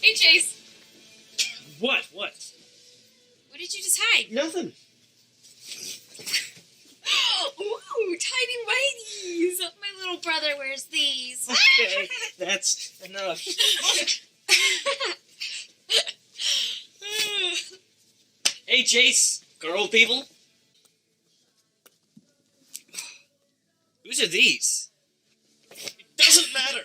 Hey, Chase. What? What did you decide? Nothing. Ooh, tiny whiteies. My little brother wears these. Okay, that's enough. Hey, Chase. Girl people. Whose are these? It doesn't matter.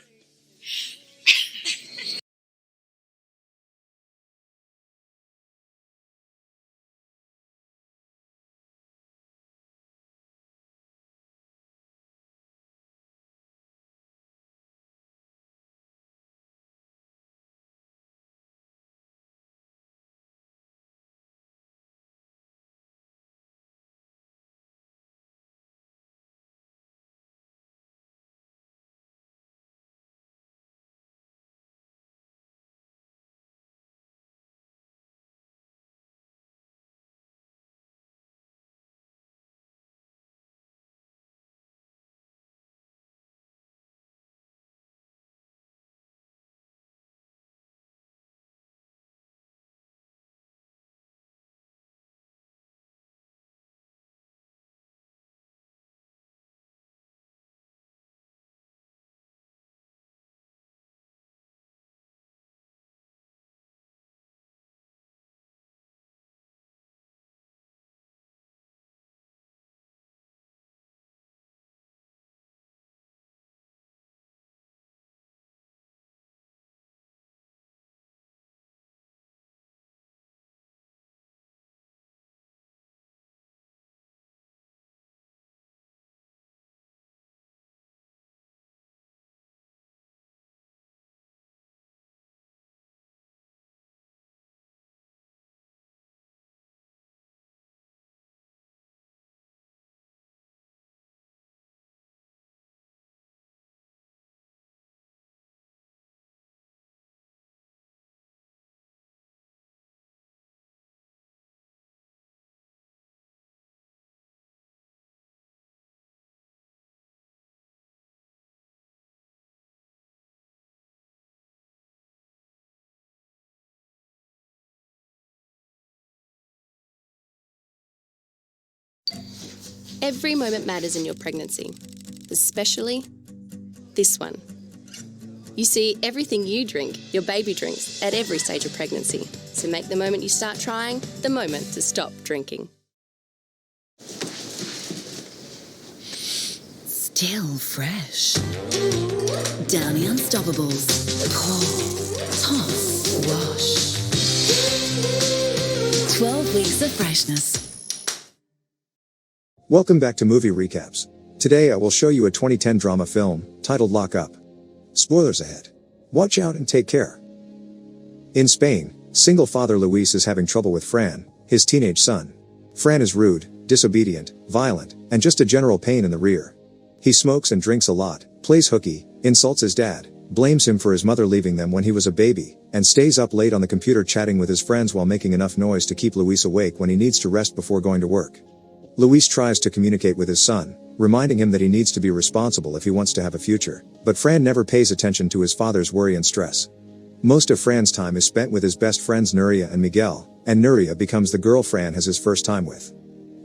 Every moment matters in your pregnancy, especially this one. You see, everything you drink, your baby drinks at every stage of pregnancy. So make the moment you start trying the moment to stop drinking. Still fresh. Downy Unstoppables. Pour, toss, wash. 12 weeks of freshness. Welcome back to Movie Recaps. Today I will show you a 2010 drama film, titled Lock Up. Spoilers ahead. Watch out and take care. In Spain, single father Luis is having trouble with Fran, his teenage son. Fran is rude, disobedient, violent, and just a general pain in the rear. He smokes and drinks a lot, plays hooky, insults his dad, blames him for his mother leaving them when he was a baby, and stays up late on the computer chatting with his friends while making enough noise to keep Luis awake when he needs to rest before going to work. Luis tries to communicate with his son, reminding him that he needs to be responsible if he wants to have a future, but Fran never pays attention to his father's worry and stress. Most of Fran's time is spent with his best friends Nuria and Miguel, and Nuria becomes the girl Fran has his first time with.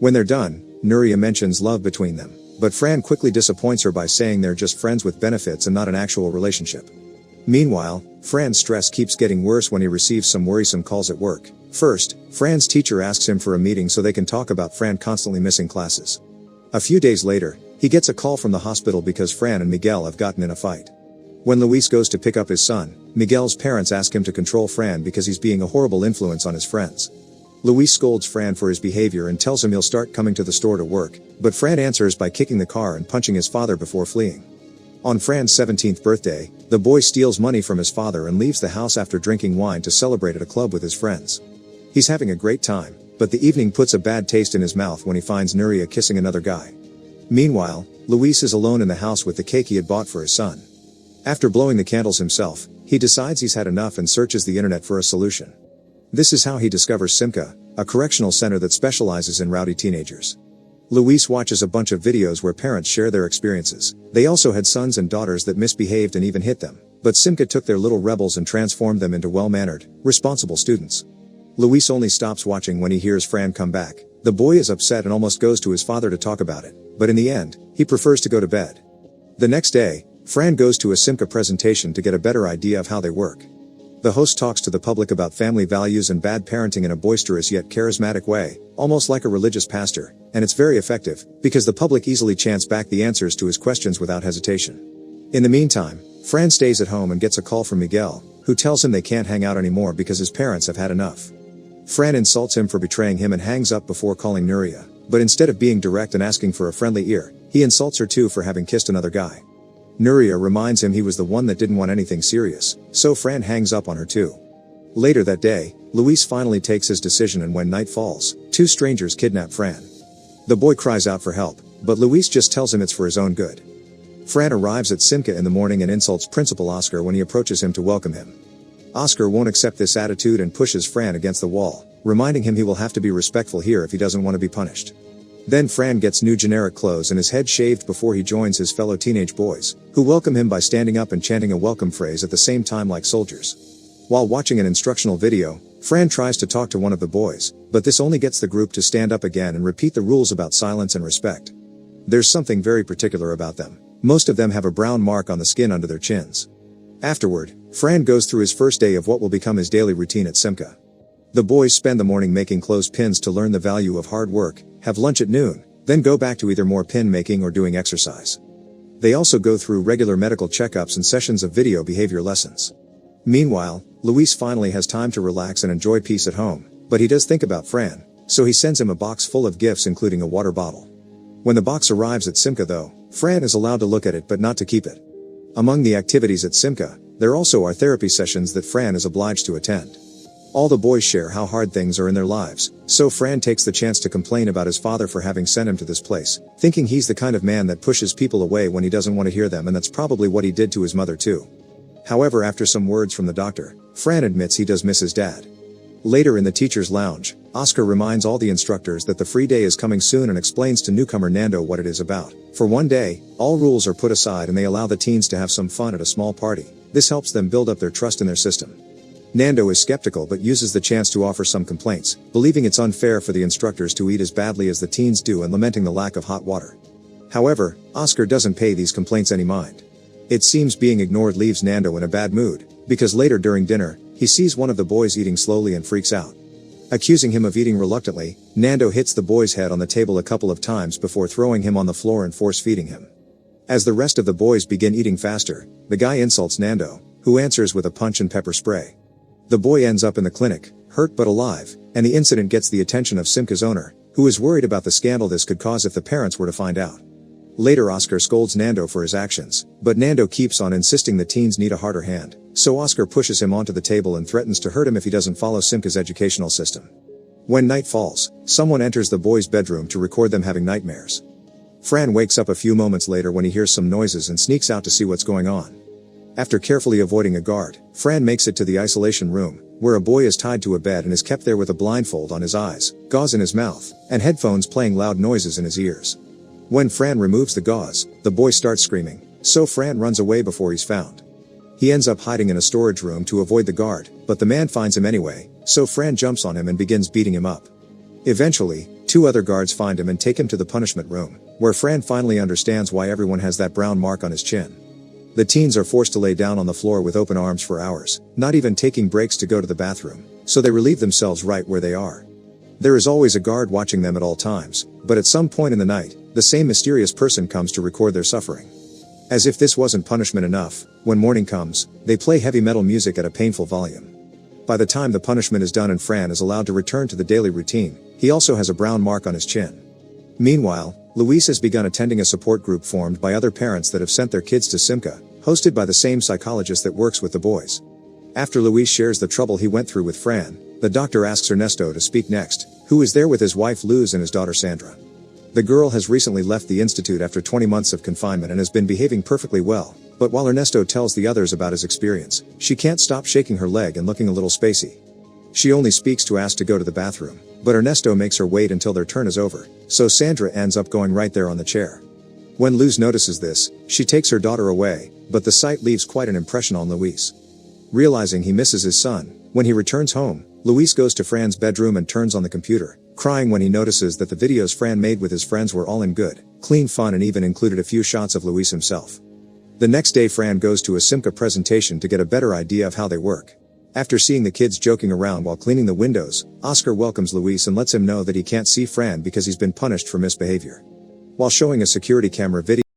When they're done, Nuria mentions love between them, but Fran quickly disappoints her by saying they're just friends with benefits and not an actual relationship. Meanwhile, Fran's stress keeps getting worse when he receives some worrisome calls at work. First, Fran's teacher asks him for a meeting so they can talk about Fran constantly missing classes. A few days later, he gets a call from the hospital because Fran and Miguel have gotten in a fight. When Luis goes to pick up his son, Miguel's parents ask him to control Fran because he's being a horrible influence on his friends. Luis scolds Fran for his behavior and tells him he'll start coming to the store to work, but Fran answers by kicking the car and punching his father before fleeing. On Fran's 17th birthday, the boy steals money from his father and leaves the house after drinking wine to celebrate at a club with his friends. He's having a great time, but the evening puts a bad taste in his mouth when he finds Nuria kissing another guy. Meanwhile, Luis is alone in the house with the cake he had bought for his son. After blowing the candles himself, he decides he's had enough and searches the internet for a solution. This is how he discovers Simca, a correctional center that specializes in rowdy teenagers. Luis watches a bunch of videos where parents share their experiences. They also had sons and daughters that misbehaved and even hit them. But Simca took their little rebels and transformed them into well-mannered, responsible students. Luis only stops watching when he hears Fran come back. The boy is upset and almost goes to his father to talk about it. But in the end, he prefers to go to bed. The next day, Fran goes to a Simca presentation to get a better idea of how they work. The host talks to the public about family values and bad parenting in a boisterous yet charismatic way, almost like a religious pastor, and it's very effective, because the public easily chants back the answers to his questions without hesitation. In the meantime, Fran stays at home and gets a call from Miguel, who tells him they can't hang out anymore because his parents have had enough. Fran insults him for betraying him and hangs up before calling Nuria, but instead of being direct and asking for a friendly ear, he insults her too for having kissed another guy. Nuria reminds him he was the one that didn't want anything serious, so Fran hangs up on her too. Later that day, Luis finally takes his decision, and when night falls, two strangers kidnap Fran. The boy cries out for help, but Luis just tells him it's for his own good. Fran arrives at Simca in the morning and insults Principal Oscar when he approaches him to welcome him. Oscar won't accept this attitude and pushes Fran against the wall, reminding him he will have to be respectful here if he doesn't want to be punished. Then Fran gets new generic clothes and his head shaved before he joins his fellow teenage boys, who welcome him by standing up and chanting a welcome phrase at the same time like soldiers. While watching an instructional video, Fran tries to talk to one of the boys, but this only gets the group to stand up again and repeat the rules about silence and respect. There's something very particular about them. Most of them have a brown mark on the skin under their chins. Afterward, Fran goes through his first day of what will become his daily routine at Simca. The boys spend the morning making clothespins to learn the value of hard work, have lunch at noon, then go back to either more pin making or doing exercise. They also go through regular medical checkups and sessions of video behavior lessons. Meanwhile, Luis finally has time to relax and enjoy peace at home, but he does think about Fran, so he sends him a box full of gifts including a water bottle. When the box arrives at Simca though, Fran is allowed to look at it but not to keep it. Among the activities at Simca, there also are therapy sessions that Fran is obliged to attend. All the boys share how hard things are in their lives, so Fran takes the chance to complain about his father for having sent him to this place, thinking he's the kind of man that pushes people away when he doesn't want to hear them, and that's probably what he did to his mother too. However, after some words from the doctor, Fran admits he does miss his dad. Later in the teacher's lounge, Oscar reminds all the instructors that the free day is coming soon and explains to newcomer Nando what it is about. For one day, all rules are put aside and they allow the teens to have some fun at a small party. This helps them build up their trust in their system. Nando is skeptical but uses the chance to offer some complaints, believing it's unfair for the instructors to eat as badly as the teens do and lamenting the lack of hot water. However, Oscar doesn't pay these complaints any mind. It seems being ignored leaves Nando in a bad mood, because later during dinner, he sees one of the boys eating slowly and freaks out. Accusing him of eating reluctantly, Nando hits the boy's head on the table a couple of times before throwing him on the floor and force-feeding him. As the rest of the boys begin eating faster, the guy insults Nando, who answers with a punch and pepper spray. The boy ends up in the clinic, hurt but alive, and the incident gets the attention of Simca's owner, who is worried about the scandal this could cause if the parents were to find out. Later Oscar scolds Nando for his actions, but Nando keeps on insisting the teens need a harder hand, so Oscar pushes him onto the table and threatens to hurt him if he doesn't follow Simca's educational system. When night falls, someone enters the boys' bedroom to record them having nightmares. Fran wakes up a few moments later when he hears some noises and sneaks out to see what's going on. After carefully avoiding a guard, Fran makes it to the isolation room, where a boy is tied to a bed and is kept there with a blindfold on his eyes, gauze in his mouth, and headphones playing loud noises in his ears. When Fran removes the gauze, the boy starts screaming, so Fran runs away before he's found. He ends up hiding in a storage room to avoid the guard, but the man finds him anyway, so Fran jumps on him and begins beating him up. Eventually, two other guards find him and take him to the punishment room, where Fran finally understands why everyone has that brown mark on his chin. The teens are forced to lay down on the floor with open arms for hours, not even taking breaks to go to the bathroom, so they relieve themselves right where they are. There is always a guard watching them at all times, but at some point in the night, the same mysterious person comes to record their suffering. As if this wasn't punishment enough, when morning comes, they play heavy metal music at a painful volume. By the time the punishment is done and Fran is allowed to return to the daily routine, he also has a brown mark on his chin. Meanwhile, Luis has begun attending a support group formed by other parents that have sent their kids to Simca, hosted by the same psychologist that works with the boys. After Luis shares the trouble he went through with Fran, the doctor asks Ernesto to speak next, who is there with his wife Luz and his daughter Sandra. The girl has recently left the institute after 20 months of confinement and has been behaving perfectly well, but while Ernesto tells the others about his experience, she can't stop shaking her leg and looking a little spacey. She only speaks to ask to go to the bathroom, but Ernesto makes her wait until their turn is over, so Sandra ends up going right there on the chair. When Luz notices this, she takes her daughter away, but the sight leaves quite an impression on Luis. Realizing he misses his son, when he returns home, Luis goes to Fran's bedroom and turns on the computer, crying when he notices that the videos Fran made with his friends were all in good, clean fun and even included a few shots of Luis himself. The next day Fran goes to a Simca presentation to get a better idea of how they work. After seeing the kids joking around while cleaning the windows, Oscar welcomes Luis and lets him know that he can't see Fran because he's been punished for misbehavior. While showing a security camera video